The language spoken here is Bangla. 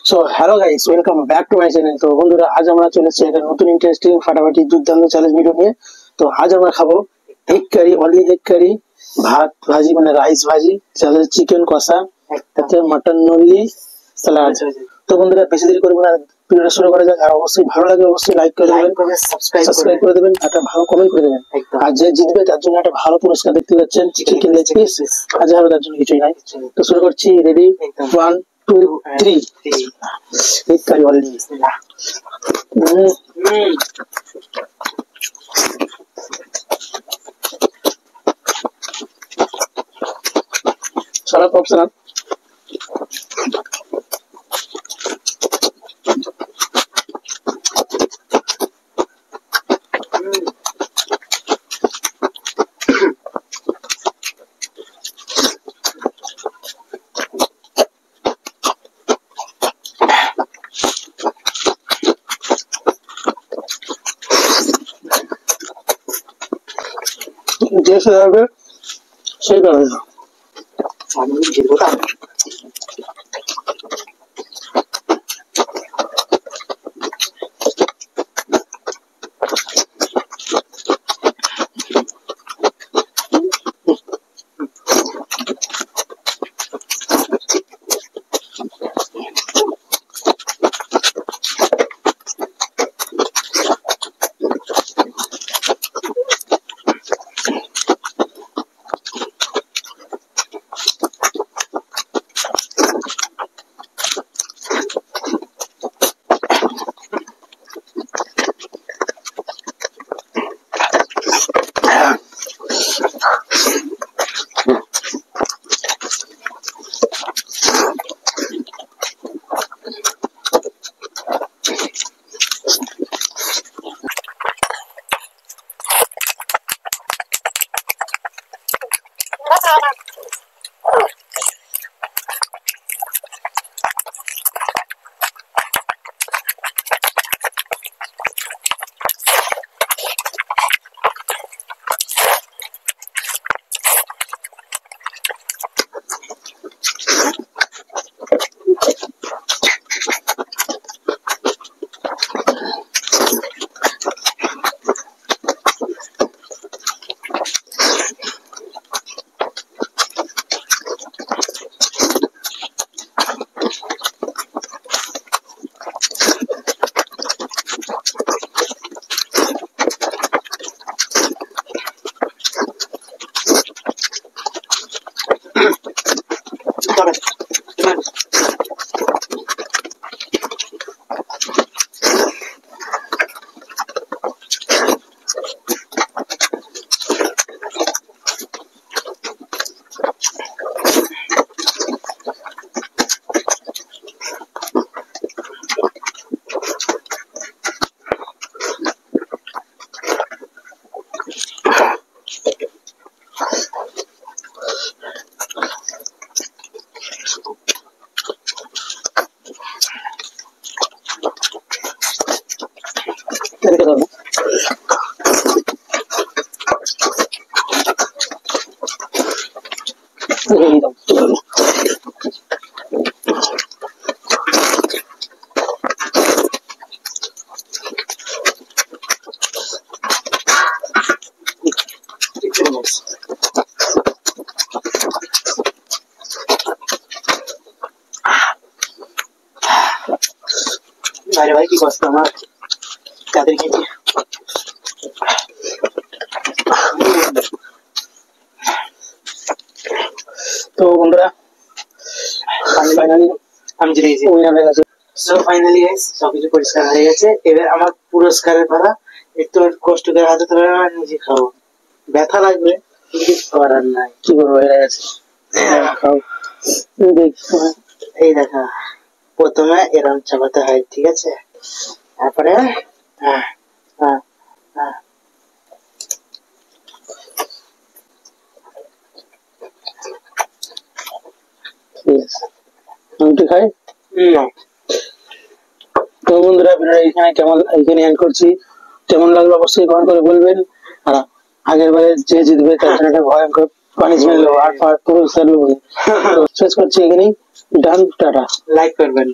So hello guys, welcome back to my channel. তো বন্ধুরা, আজ আমরা চলে এসেছি একটা নতুন ইন্টারেস্টিং ফাটাফাটি দুর্দান্ত চ্যালেঞ্জ ভিডিও নিয়ে। তো আজ আমরা খাবো egg curry, only egg curry, ভাত ভাজি মানে রাইস ভাজি, সাথে চিকেন কষা, সাথে মাটন নলি স্যালাড। তো বন্ধুরা, বেশি দেরি করবো না, ভিডিওটা শুরু করা যাক। আর অবশ্যই ভালো লাগে অবশ্যই লাইক করে দেবেন, সাবস্ক্রাইব করে দেবেন, একটা ভালো কমেন্ট করে দেবেন। আর যে জিতবে তার জন্য একটা ভালো পুরস্কার দেখতে পাচ্ছেন, চিকেন লেগ পিস। আজ আর তার জন্য কিছুই নাই। তো শুরু করছি, ready, 1 2 3। Egg curry only. Salad optional. যে সে হবে সেই করে আমি জিতবো না। আরে ভাই, কি কষ্ট আমার কাদের খেতে। তো বন্ধুরা, ফাইনালি আমি জিতে গেছি। সো ফাইনালি গাইস, সবকিছু পরিষ্কার হয়ে গেছে। এবার আমার পুরস্কারের পালা। একটু কষ্ট করে হাতে ধরে নিজে খাবো। ব্যথা লাগবে, কিছু করার নাই। কি করবো, হয়ে গেছে। খাও, এই দেখা। প্রথমে এরম চাপাতে হয়, ঠিক আছে? তারপরে খাই না। তো বন্ধুরা, এখানে এন্ড করছি। কেমন লাগলো অবশ্যই কমেন্ট করে বলবেন। আর আগের বারে যে জিতবে তার জন্য একটা ভয়ঙ্কর পানিশমেন্ট নেবো, আর পুরস্কার নেবো। শেষ করছি এখানেই। ডান, টাটা। লাইক করবেন।